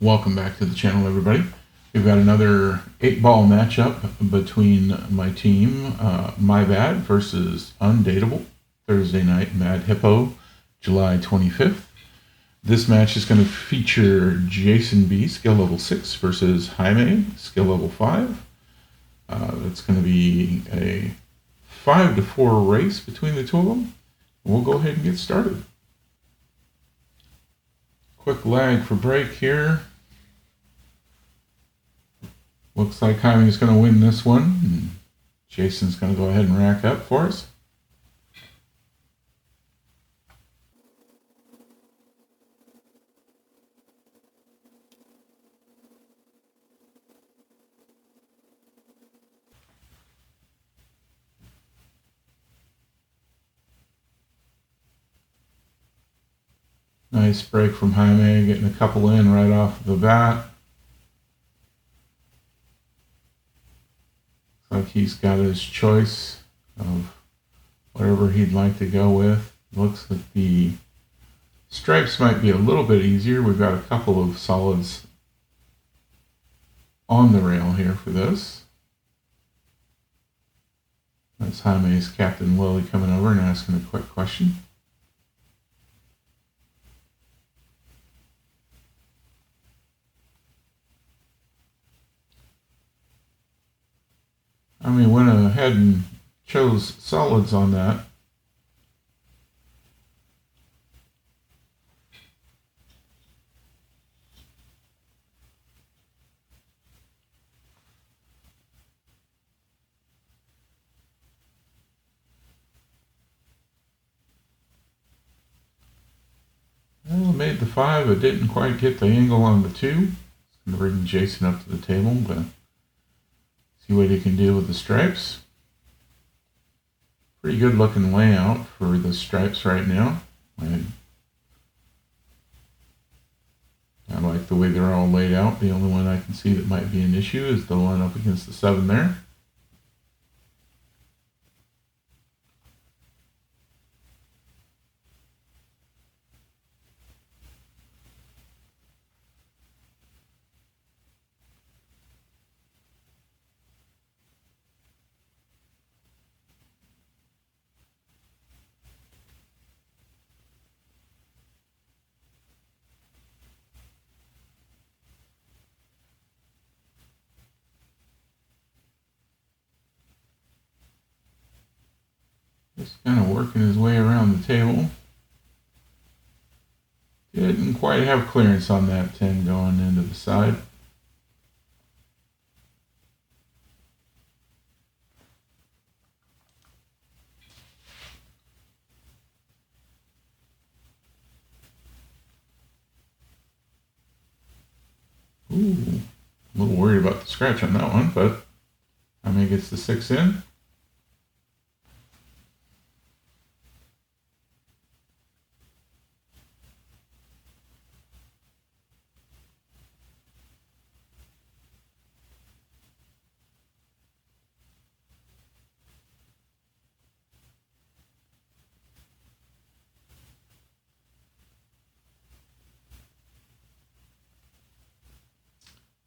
Welcome back to the channel, everybody. We've got another 8-ball matchup between my team, My Bad versus Undateable, Thursday night, Mad Hippo, July 25th. This match is going to feature Jason B, skill level 6, versus Jaime, skill level 5. It's going to be a 5-4 race between the two of them. We'll go ahead and get started. Quick lag for break here. Looks like Jaime's going to win this one. And Jason's going to go ahead and rack up for us. Nice break from Jaime, getting a couple in right off the bat. Looks like he's got his choice of whatever he'd like to go with. Looks like the stripes might be a little bit easier. We've got a couple of solids on the rail here for this. That's Jaime's Captain Lily coming over and asking a quick question. I mean, went ahead and chose solids on that. Well, made the 5, but didn't quite get the angle on the 2. It's going to bring Jason up to the table to see what he can do with the stripes. Pretty good looking layout for the stripes right now. I like the way they're all laid out. The only one I can see that might be an issue is the one up against the 7 there. Just kind of working his way around the table. Didn't quite have clearance on that 10 going into the side. Ooh, a little worried about the scratch on that one, but Jaime gets the 6 in.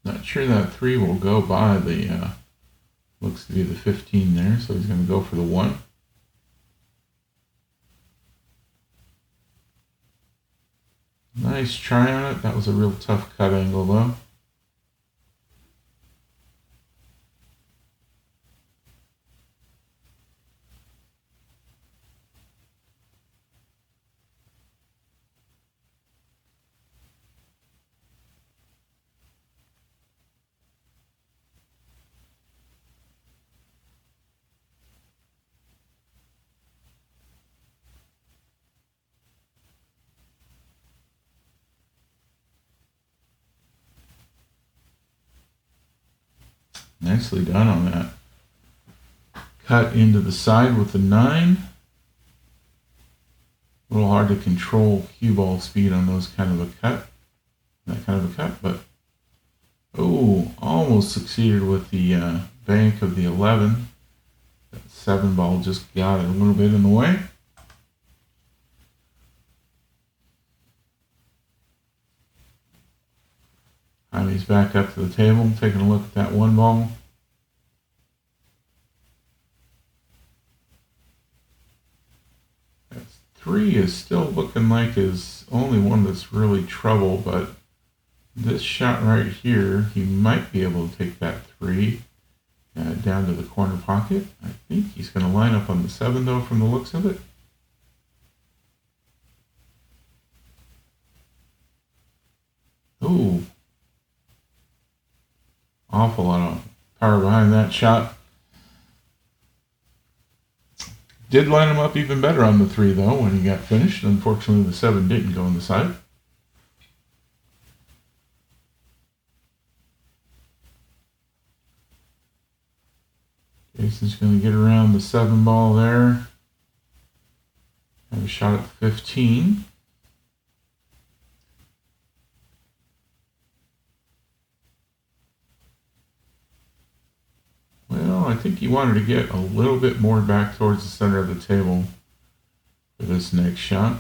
Not sure that 3 will go by the, looks to be the 15 there, so he's going to go for the 1. Nice try on it. That was a real tough cut angle though. Nicely done on that. Cut into the side with the 9. A little hard to control cue ball speed on those kind of a cut. That kind of a cut, but oh, almost succeeded with the bank of the 11. That 7 ball just got it a little bit in the way. Jaime's back up to the table, taking a look at that one ball. That 3 is still looking like his only one that's really trouble, but this shot right here, he might be able to take that 3 down to the corner pocket. I think he's going to line up on the 7 though from the looks of it. Ooh. Awful lot of power behind that shot. Did line him up even better on the 3 though when he got finished. Unfortunately the 7 didn't go on the side. Jason's going to get around the 7 ball there. Have a shot at 15. Well, I think he wanted to get a little bit more back towards the center of the table for this next shot.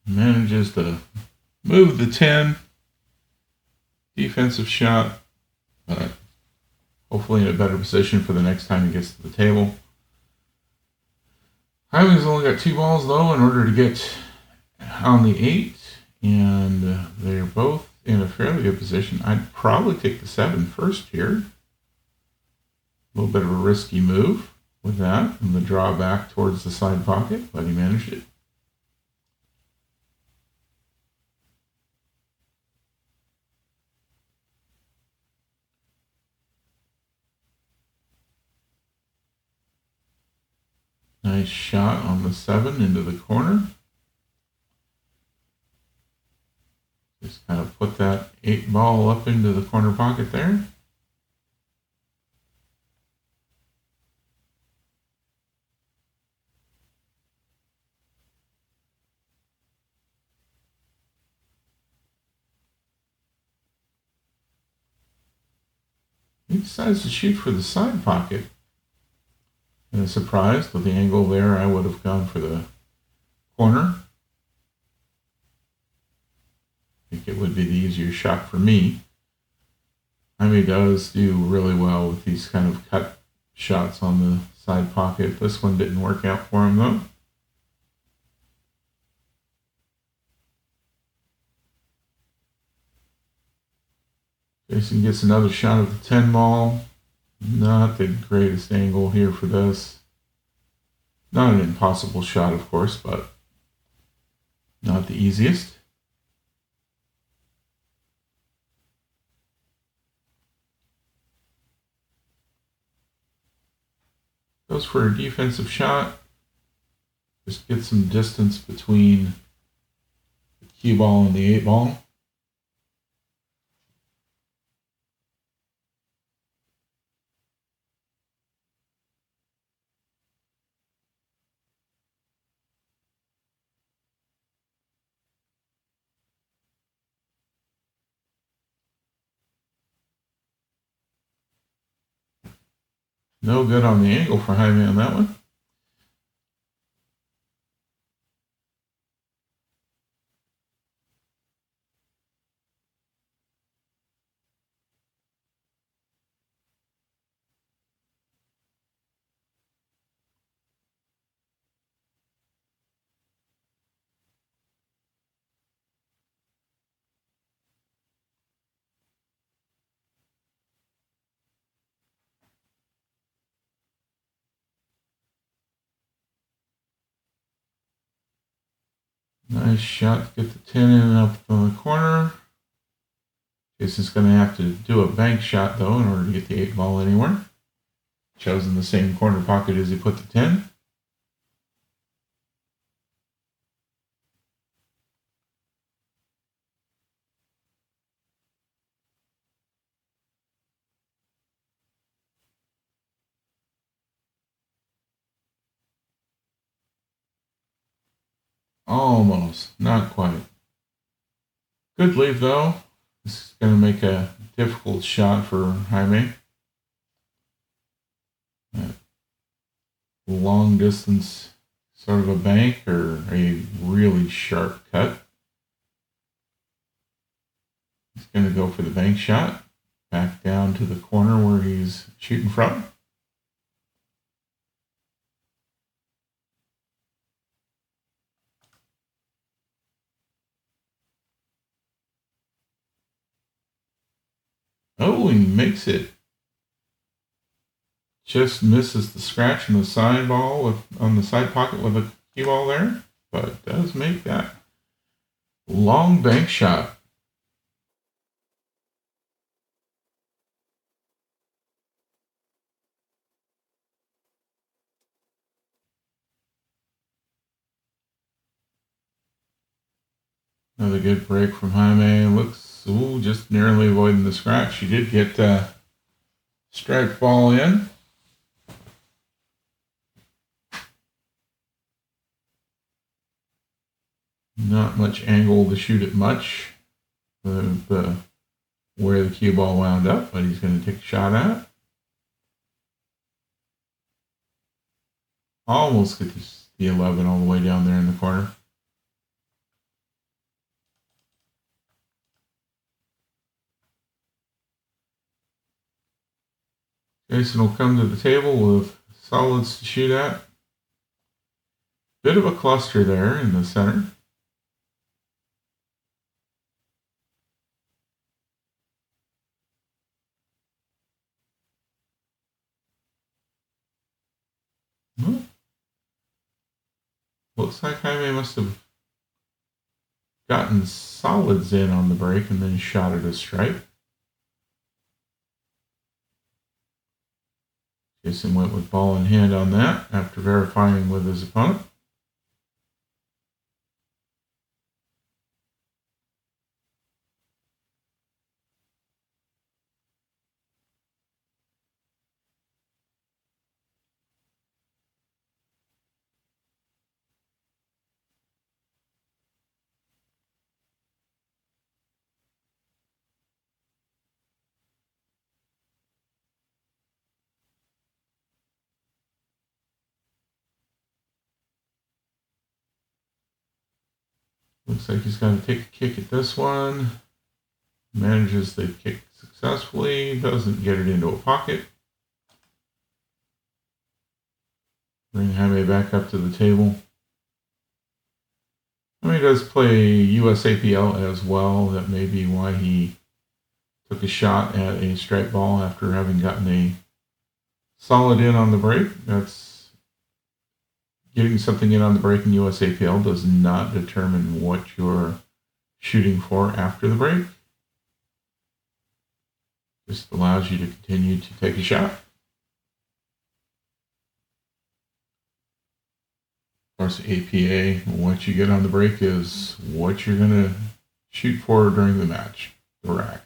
Manages to move the 10. Defensive shot, but hopefully in a better position for the next time he gets to the table. Jaime's only got 2 balls though in order to get on the 8, and they're both in a fairly good position. I'd probably take the 7 first here. A little bit of a risky move with that, and the draw back towards the side pocket, but he managed it. Nice shot on the 7 into the corner. Just kind of put that 8 ball up into the corner pocket there. He decides to shoot for the side pocket. And surprised with the angle there, I would have gone for the corner. I think it would be the easier shot for me. Jaime does do really well with these kind of cut shots on the side pocket. This one didn't work out for him though. Jason gets another shot at the 10 ball. Not the greatest angle here for this. Not an impossible shot, of course, but not the easiest. Goes for a defensive shot. Just get some distance between the cue ball and the 8 ball. No good on the angle for Jaime on that one. Nice shot to get the 10 in up on the corner. Jason's going to have to do a bank shot, though, in order to get the 8 ball anywhere. Chosen the same corner pocket as he put the 10. Almost. Not quite. Good leave, though. This is going to make a difficult shot for Jaime. Long distance sort of a bank or a really sharp cut. He's going to go for the bank shot. Back down to the corner where he's shooting from. Oh, he makes it. Just misses the scratch in the side ball on the side pocket with a cue ball there, but does make that long bank shot. Another good break from Jaime. Looks, just narrowly avoiding the scratch. He did get striped ball in. Not much angle to shoot it much. Where the cue ball wound up, but he's going to take a shot at it. Almost get the 11 all the way down there in the corner. Jason will come to the table with solids to shoot at. Bit of a cluster there in the center. Looks like Jaime must have gotten solids in on the break and then shot at a stripe. Jason went with ball in hand on that after verifying with his opponent. Looks like he's going to take a kick at this one. Manages the kick successfully. Doesn't get it into a pocket. Bring Jaime back up to the table. Jaime does play USAPL as well. That may be why he took a shot at a straight ball after having gotten a solid in on the break. That's getting something in on the break in USAPL does not determine what you're shooting for after the break. Just allows you to continue to take a shot. Of course, APA, what you get on the break is what you're going to shoot for during the match, the rack.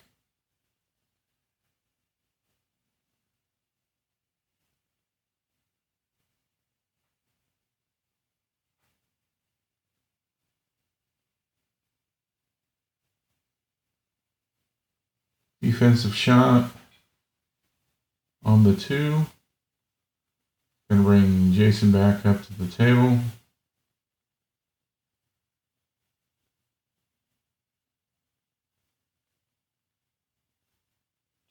Defensive shot on the 2. Gonna bring Jason back up to the table.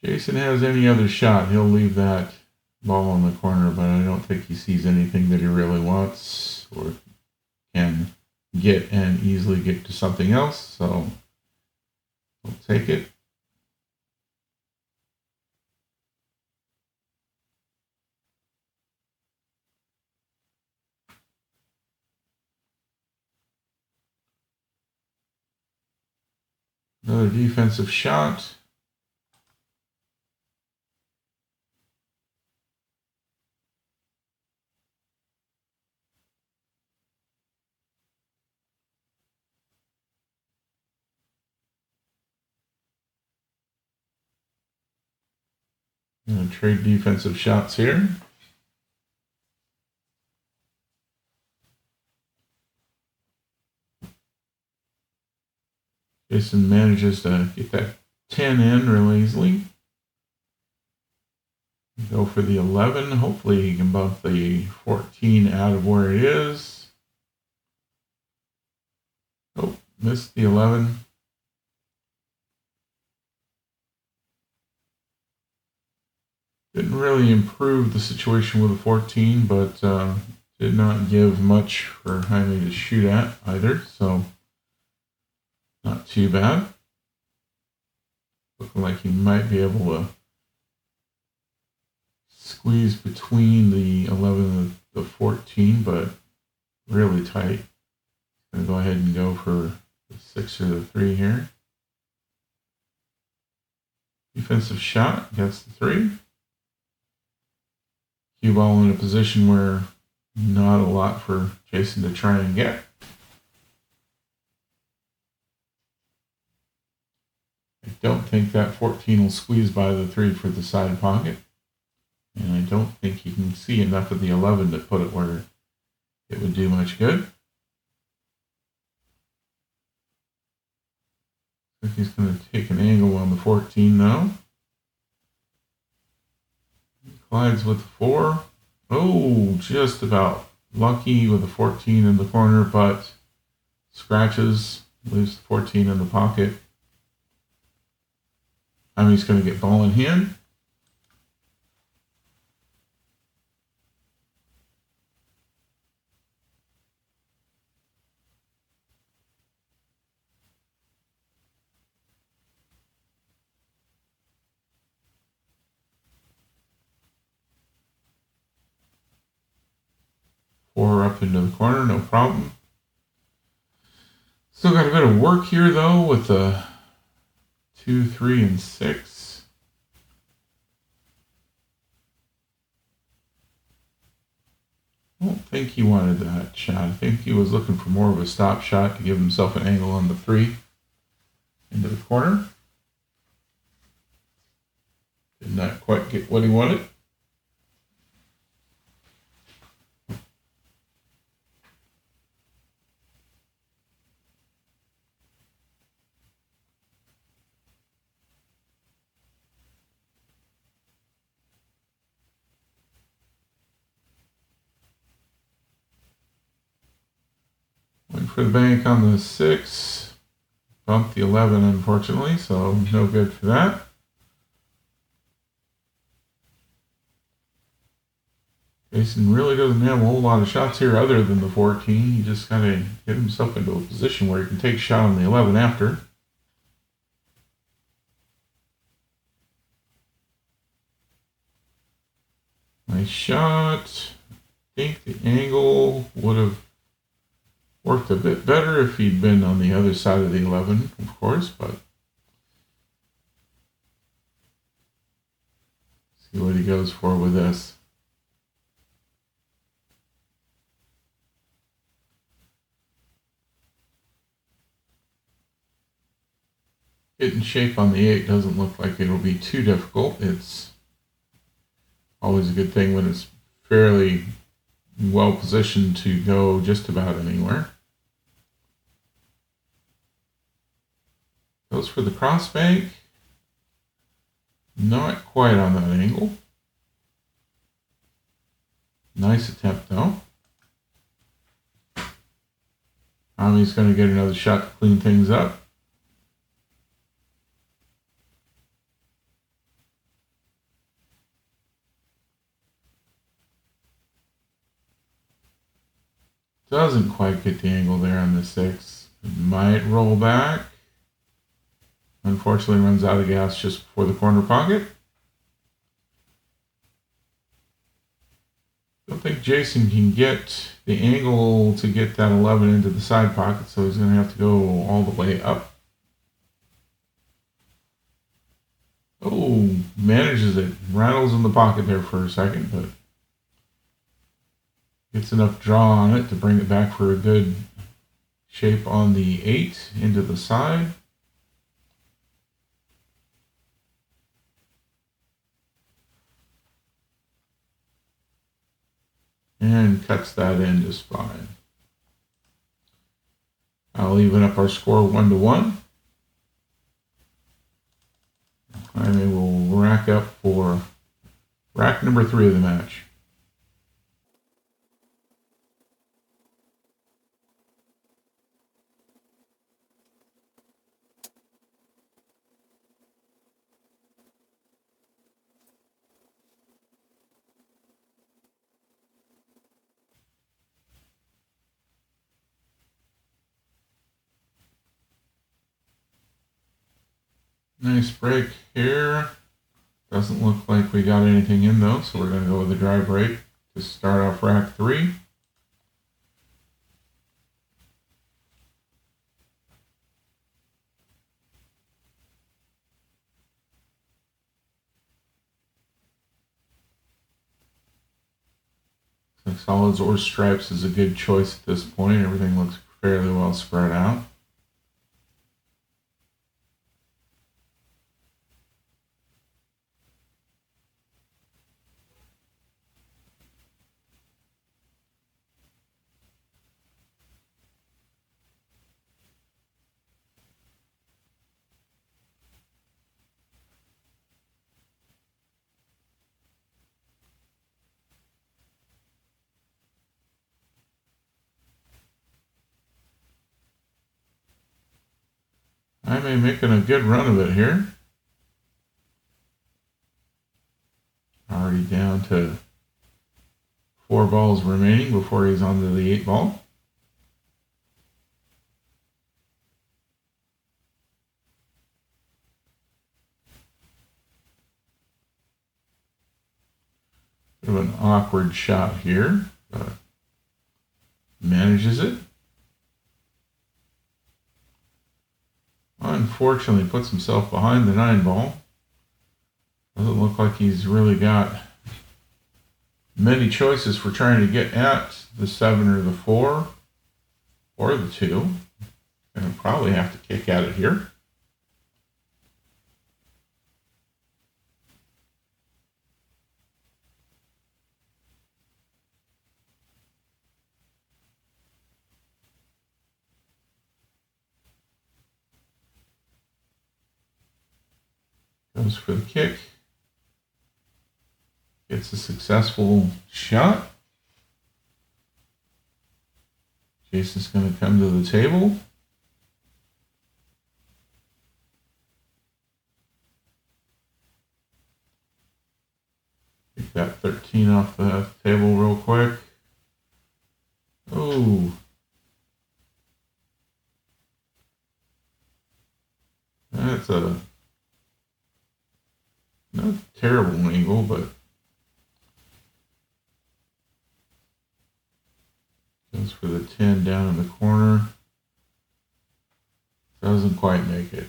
Jason has any other shot, he'll leave that ball in the corner, but I don't think he sees anything that he really wants or can get and easily get to something else, so we'll take it. Another defensive shot. Gonna trade defensive shots here. Jason manages to get that 10 in real easily. Go for the 11. Hopefully he can bump the 14 out of where it is. Oh, missed the 11. Didn't really improve the situation with the 14, but did not give much for Jaime to shoot at either, so not too bad. Looking like he might be able to squeeze between the 11 and the 14, but really tight. Gonna go ahead and go for the 6 or the 3 here. Defensive shot, gets the 3. Cue ball in a position where not a lot for Jason to try and get. I don't think that 14 will squeeze by the 3 for the side pocket. And I don't think he can see enough of the 11 to put it where it would do much good. I think he's going to take an angle on the 14 now. Collides with the 4. Oh, just about lucky with the 14 in the corner, but scratches, leaves the 14 in the pocket. Jaime's going to get ball in hand. Four up into the corner, no problem. Still got a bit of work here though with the 2, 3, and 6. I don't think he wanted that shot. I think he was looking for more of a stop shot to give himself an angle on the 3 into the corner. Did not quite get what he wanted. Went for the bank on the 6. Bumped the 11, unfortunately, so no good for that. Jason really doesn't have a whole lot of shots here other than the 14. He just kind of get himself into a position where he can take a shot on the 11 after. Nice shot. I think the angle would have worked a bit better if he'd been on the other side of the 11, of course, but see what he goes for with this. Getting shape on the 8 doesn't look like it'll be too difficult. It's always a good thing when it's fairly well positioned to go just about anywhere. Goes for the cross bank. Not quite on that angle. Nice attempt though. Jaime's going to get another shot to clean things up. Doesn't quite get the angle there on the 6. It might roll back. Unfortunately runs out of gas just before the corner pocket. Don't think Jason can get the angle to get that 11 into the side pocket, so he's going to have to go all the way up. Oh, manages it. Rattles in the pocket there for a second, but gets enough draw on it to bring it back for a good shape on the 8 into the side. And cuts that in just fine. I'll even up our score 1-1. rack up for rack number 3 of the match. Nice break here. Doesn't look like we got anything in though, so we're going to go with the drive break to start off rack 3. Like solids or stripes is a good choice at this point. Everything looks fairly well spread out. Jaime making a good run of it here. Already down to 4 balls remaining before he's on to the 8 ball. Bit of an awkward shot here, but manages it. Unfortunately puts himself behind the 9 ball. Doesn't look like he's really got many choices for trying to get at the 7 or the 4 or the 2. Gonna probably have to kick at it here. Goes for the kick. Gets a successful shot. Jason's going to come to the table. Get that 13 off the table real quick. Oh. That's a not terrible angle, but goes for the 10 down in the corner. Doesn't quite make it.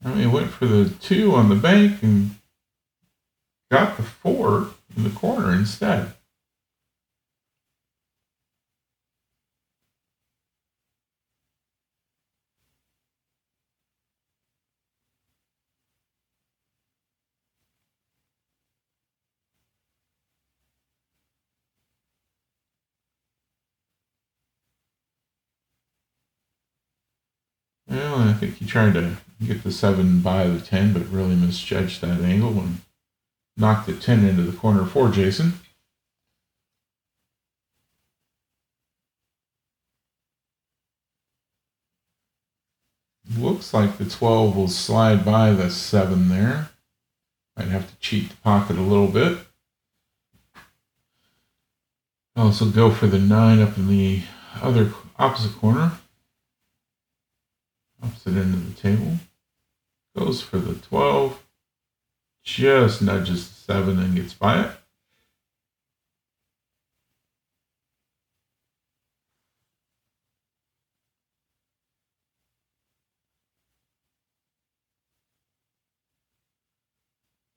I mean, went for the 2 on the bank and got the 4 in the corner instead. Well, I think he tried to get the 7 by the 10, but really misjudged that angle and knocked the 10 into the corner for Jason. Looks like the 12 will slide by the 7 there. Might have to cheat the pocket a little bit. Also go for the 9 up in the other opposite corner. Opposite end of the table. Goes for the 12. Just nudges the 7 and gets by it.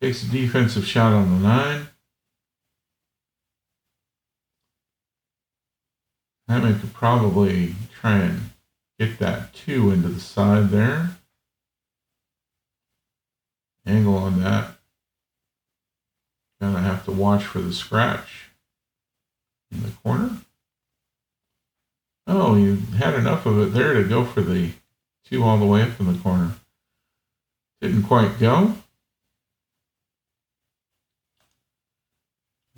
Takes a defensive shot on the 9. Jaime could probably try and get that 2 into the side there. Angle on that. Gonna have to watch for the scratch in the corner. Oh, you had enough of it there to go for the 2 all the way up in the corner. Didn't quite go.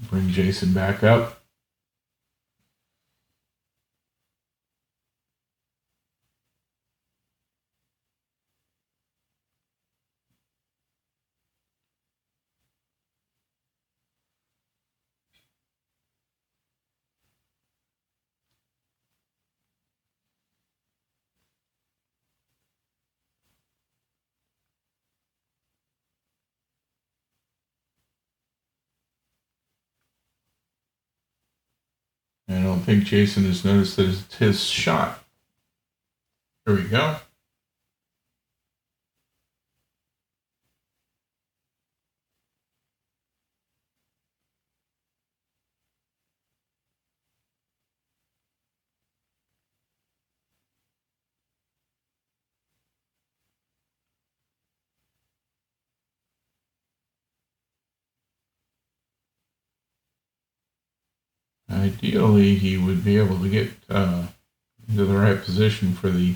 Bring Jason back up. I don't think Jason has noticed that it's his shot. Here we go. Ideally, he would be able to get into the right position for the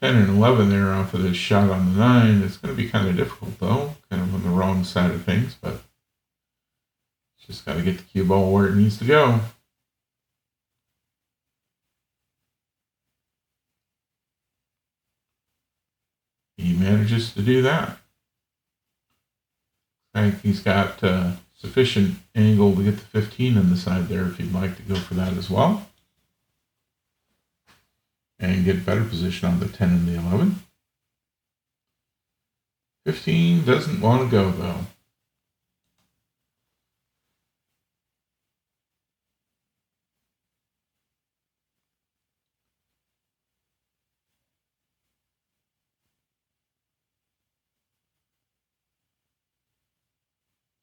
10 and 11 there off of this shot on the 9. It's going to be kind of difficult, though, kind of on the wrong side of things, but just got to get the cue ball where it needs to go. He manages to do that. I think he's got sufficient angle to get the 15 in the side there if you'd like to go for that as well. And get better position on the 10 and the 11. 15 doesn't want to go, though.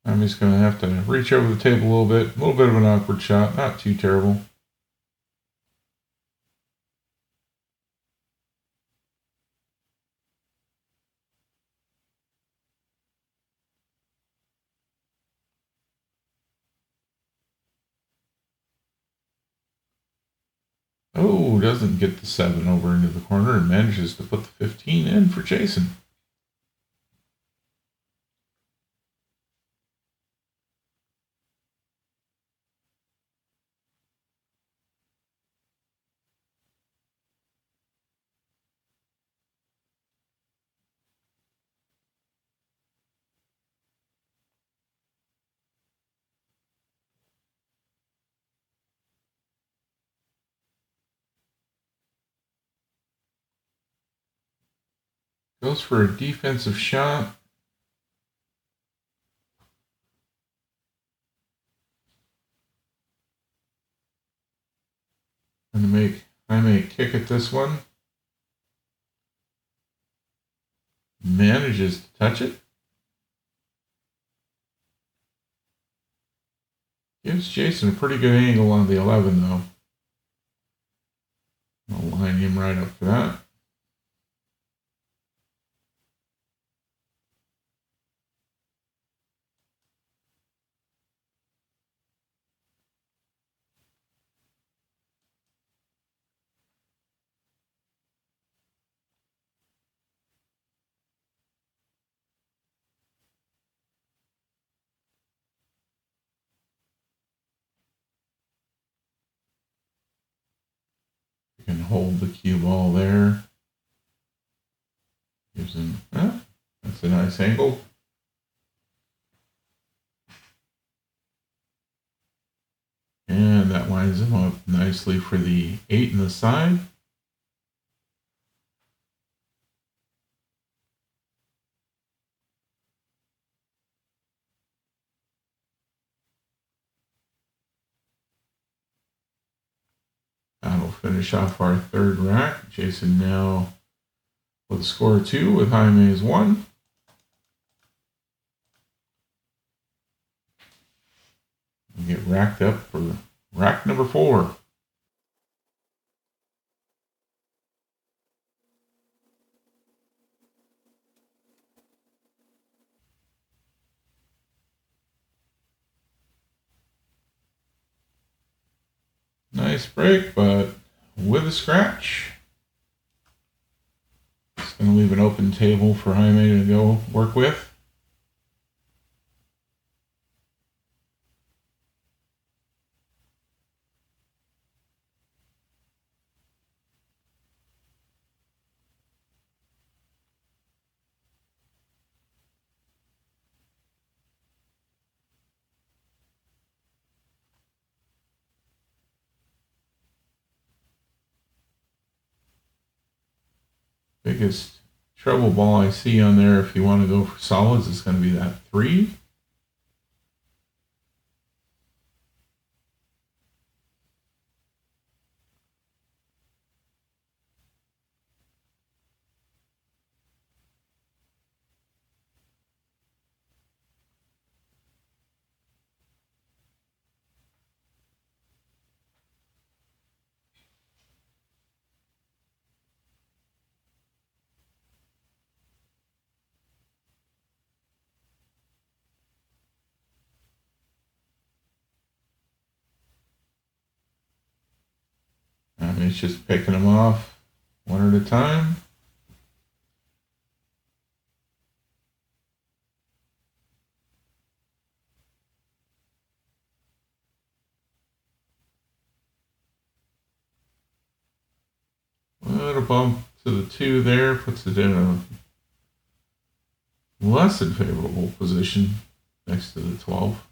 I'm just going to have to reach over the table a little bit of an awkward shot, not too terrible. Oh, doesn't get the 7 over into the corner and manages to put the 15 in for Jason. Goes for a defensive shot. Going to make Jaime kick at this one. Manages to touch it. Gives Jason a pretty good angle on the 11, though. I'll line him right up for that. You can hold the cue ball there. Gives him, that's a nice angle. And that lines him up nicely for the 8 in the side. That'll finish off our 3rd rack. Jason now with a score of 2 with Jaime's 1. We get racked up for rack number 4. Nice break, but with a scratch. Just going to leave an open table for Jaime to go work with. Biggest trouble ball I see on there, if you want to go for solids, is going to be that 3. And it's just picking them off one at a time. Little bump to the 2 there, puts it in a less than favorable position next to the 12.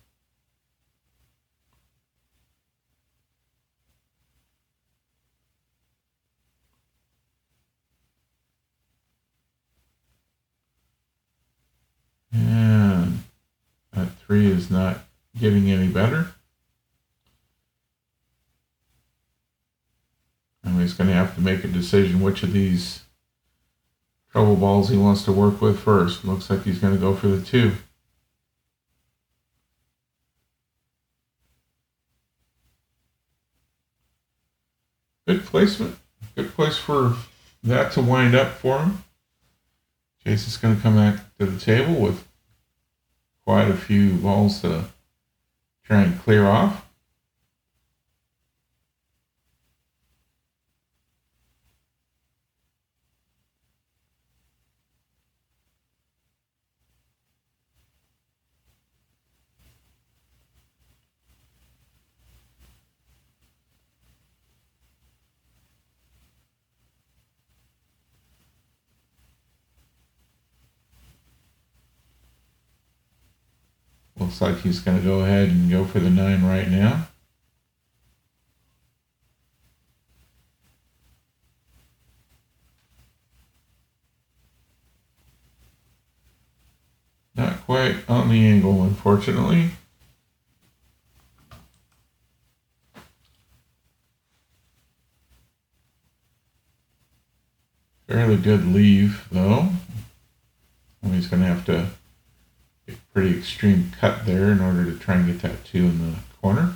And that 3 is not getting any better. And he's going to have to make a decision which of these trouble balls he wants to work with first. Looks like he's going to go for the 2. Good placement. Good place for that to wind up for him. Jason's going to come back to the table with quite a few balls to try and clear off. Looks like he's going to go ahead and go for the 9 right now. Not quite on the angle, unfortunately. Fairly good leave, though. And he's going to have to get a pretty extreme cut there in order to try and get that 2 in the corner.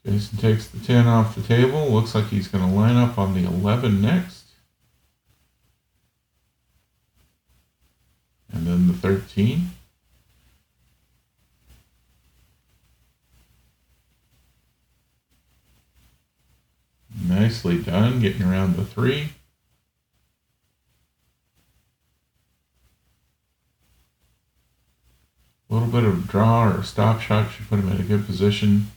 Jason takes the 10 off the table. Looks like he's going to line up on the 11 next. And then the 13. Nicely done, getting around the 3. A little bit of draw or a stop shot should put him in a good position.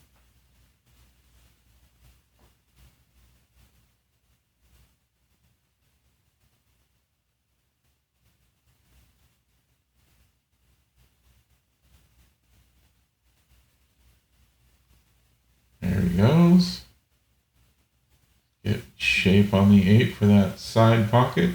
There he goes. Get shape on the 8 for that side pocket.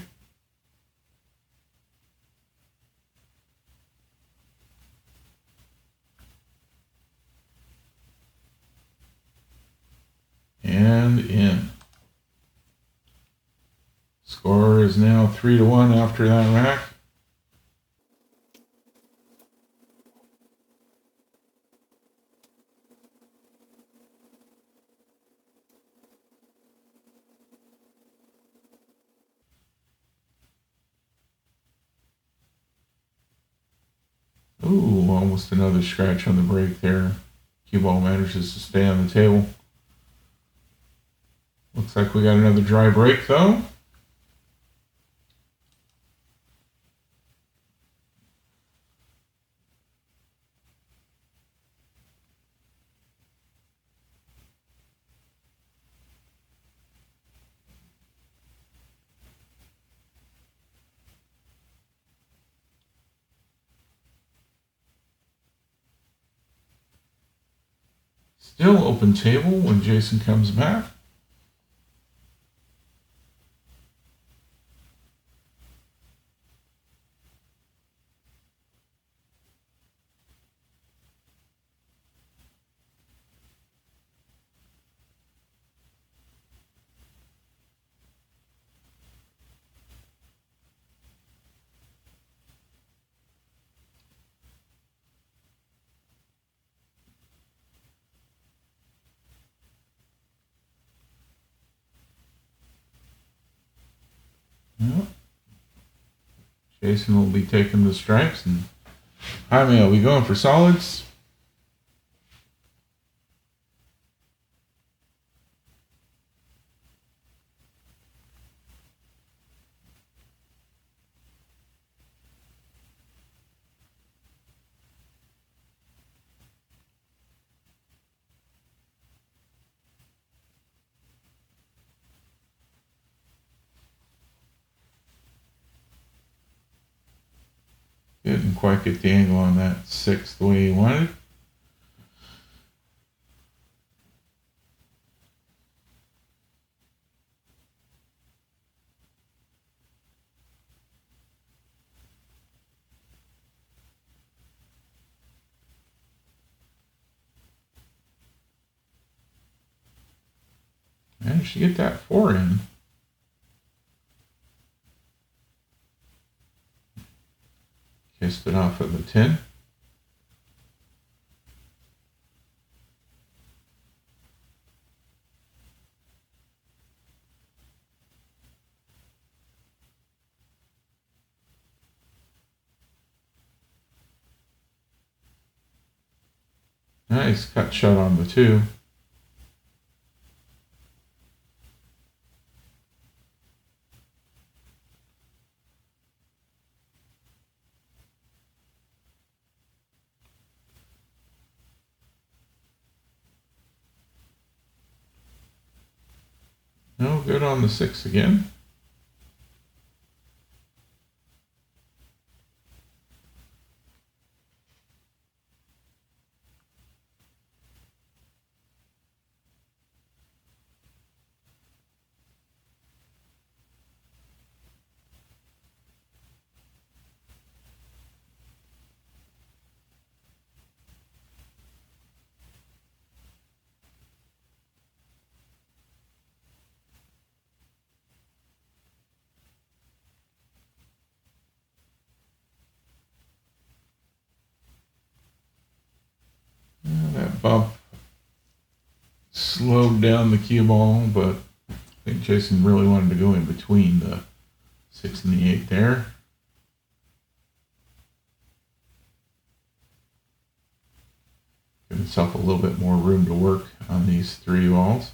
And in. Score is now 3-1 after that rack Ooh, almost another scratch on the brake there. Cue ball manages to stay on the table. Looks like we got another dry brake though. Still open table when Jason comes back. Yep. Jason will be taking the stripes, and Jaime, are we going for solids? Didn't quite get the angle on that 6 the way he wanted. Managed to get that 4 in. Kissed it off of the 10. Nice cut shot on the 2. No good on the 6 again. That bump slowed down the cue ball, but I think Jason really wanted to go in between the 6 and the 8 there. Give himself a little bit more room to work on these 3 balls.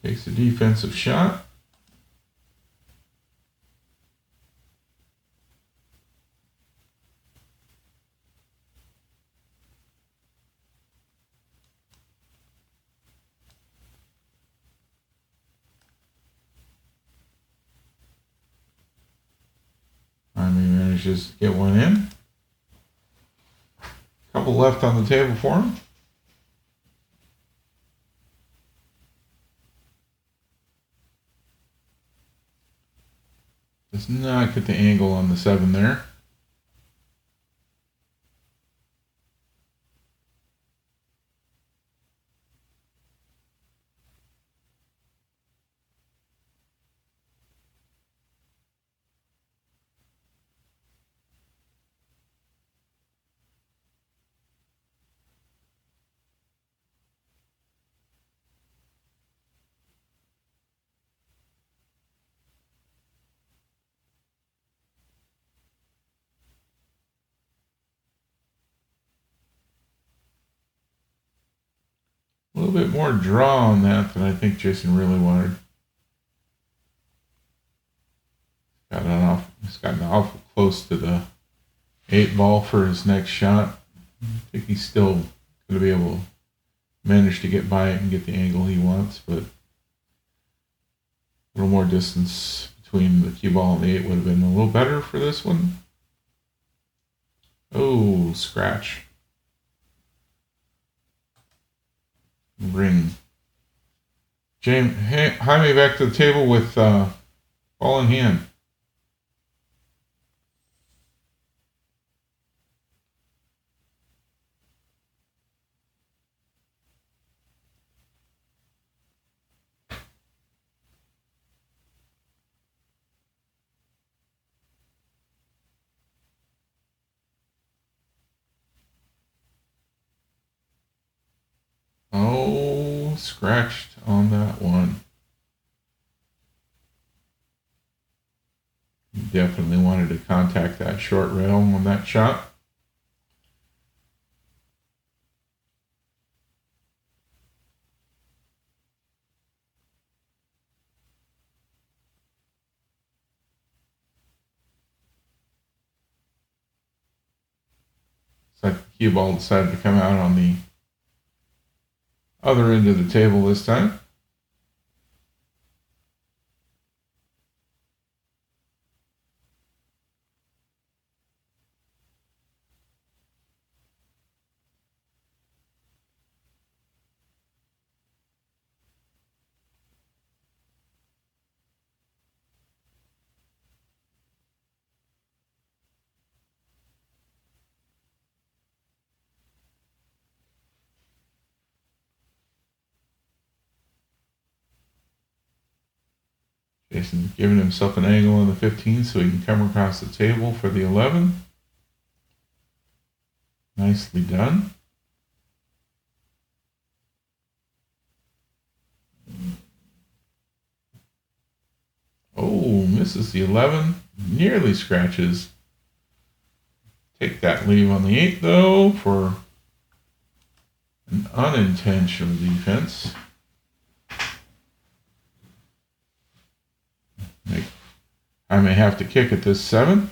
Takes a defensive shot. Jaime manages to get one in. Couple left on the table for him. Does not get the angle on the 7 there. little bit more draw on that than I think Jason really wanted. He's gotten awful close to the 8 ball for his next shot. I think he's still going to be able to manage to get by it and get the angle he wants, but a little more distance between the cue ball and the 8 would have been a little better for this one. Oh, scratch. Bring Jaime back to the table with ball in hand. Oh, scratched on that one. He definitely wanted to contact that short rail on that shot. It's like the cue ball decided to come out on the other end of the table this time. Jason giving himself an angle on the 15 so he can come across the table for the 11. Nicely done. Oh, misses the 11. Nearly scratches. Take that leave on the 8 though for an unintentional defense. I may have to kick at this 7.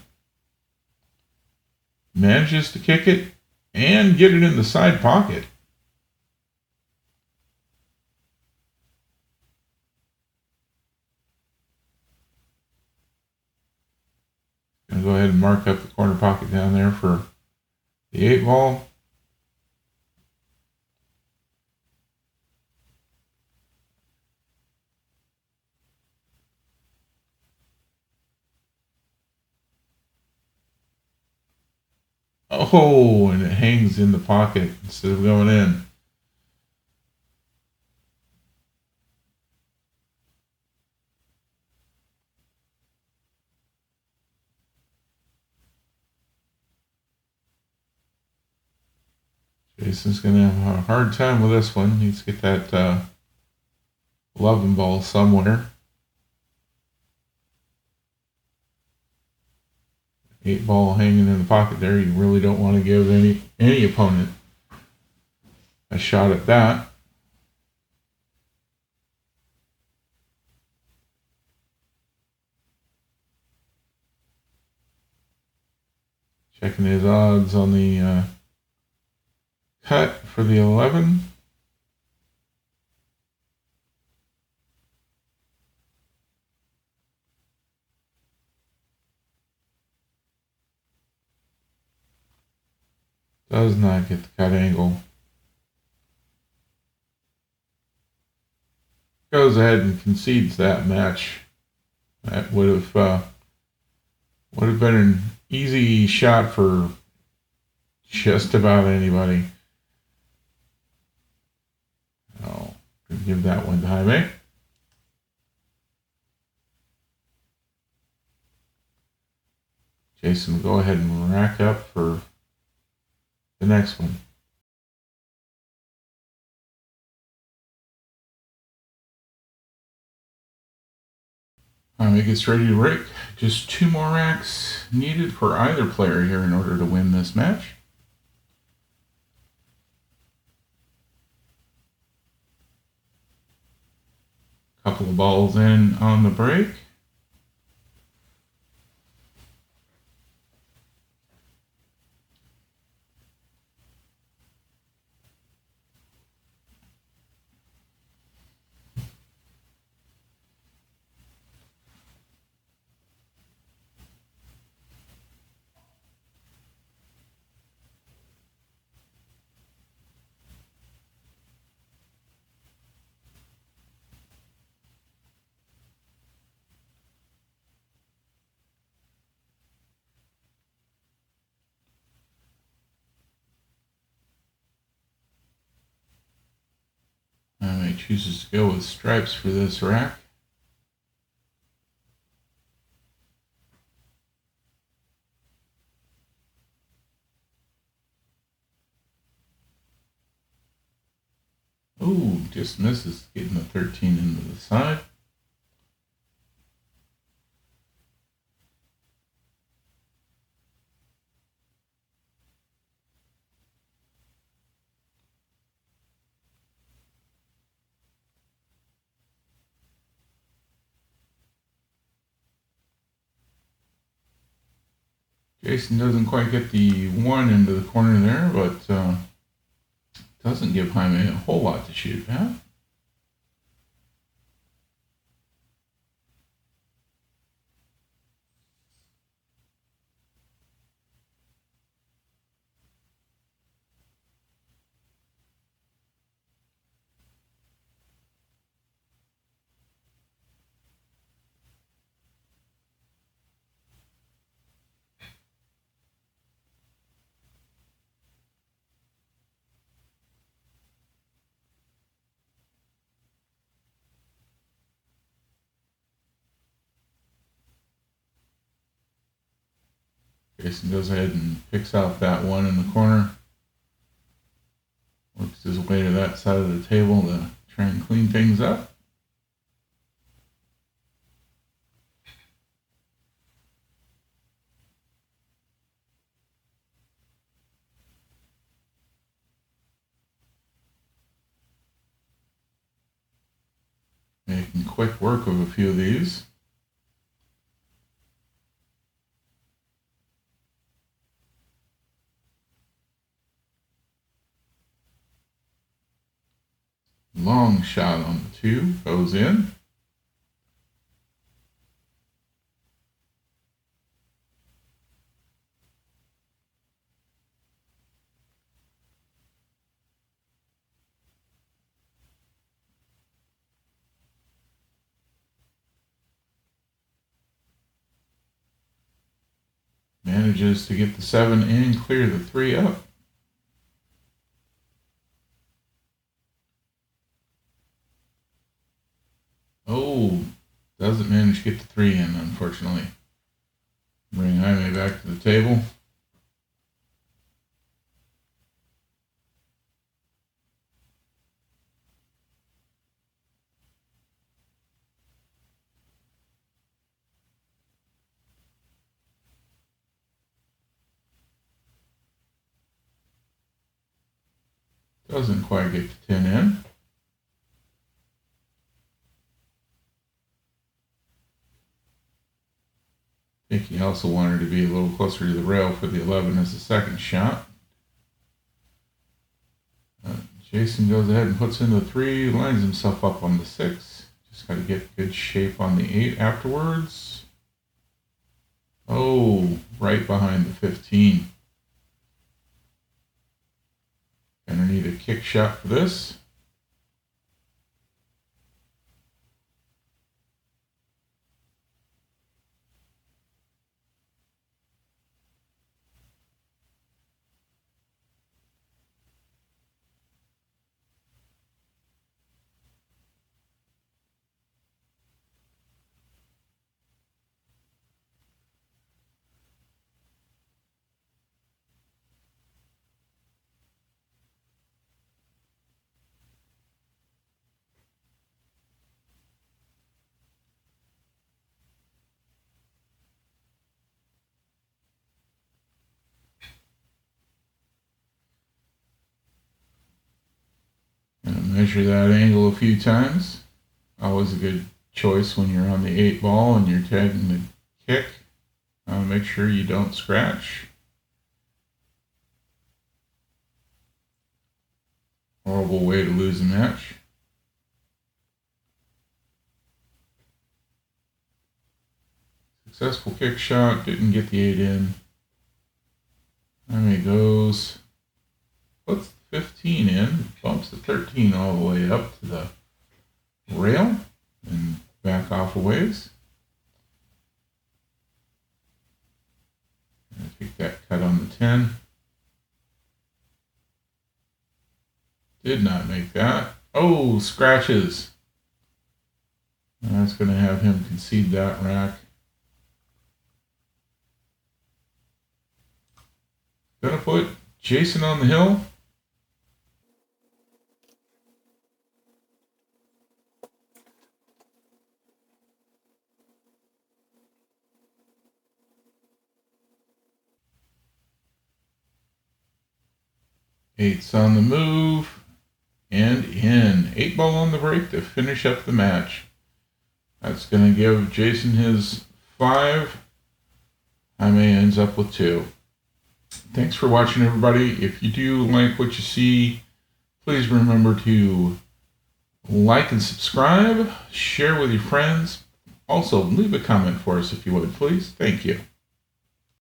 Manages to kick it and get it in the side pocket. Gonna go ahead and mark up the corner pocket down there for the 8 ball. Oh, and it hangs in the pocket instead of going in. Jason's going to have a hard time with this one. Needs to get that 11 ball somewhere. 8 ball hanging in the pocket there. You really don't want to give any opponent a shot at that. Checking his odds on the cut for the 11. Does not get the cut angle. Goes ahead and concedes that match. That would have been an easy shot for just about anybody. I'll give that one to Jaime. Jason will go ahead and rack up for the next one. Jaime gets ready to rake. Just 2 more racks needed for either player here in order to win this match. Couple of balls in on the break. Jaime chooses to go with stripes for this rack. Oh, just misses, getting the 13 into the side. Jason doesn't quite get the 1 into the corner there, but doesn't give Jaime a whole lot to shoot at. Jason goes ahead and picks out that 1 in the corner. Works his way to that side of the table to try and clean things up. Making quick work of a few of these. Long shot on the 2, goes in. Manages to get the 7 and clear the 3 up. Oh, doesn't manage to get the 3 in, unfortunately. Bring Jaime back to the table. Doesn't quite get the 10 in. I think he also wanted to be a little closer to the rail for the 11 as the second shot. Jason goes ahead and puts in the 3, lines himself up on the 6. Just got to get good shape on the 8 afterwards. Oh, right behind the 15. Gonna need a kick shot for this. Gonna measure that angle a few times. Always a good choice when you're on the 8-ball and you're tagging the kick. Make sure you don't scratch. Horrible way to lose a match. Successful kick shot, didn't get the 8 in. Jaime goes, puts 15 in, bumps the 13 all the way up to the rail and back off a ways. I take that cut on the 10. Did not make that. Oh, scratches. That's going to have him concede that rack. Going to put Jason on the hill. Eight's on the move. And in. 8-ball on the break to finish up the match. That's going to give Jason his 5. Jaime ends up with 2. Thanks for watching, everybody. If you do like what you see, please remember to like and subscribe, share with your friends. Also, leave a comment for us if you would, please. Thank you.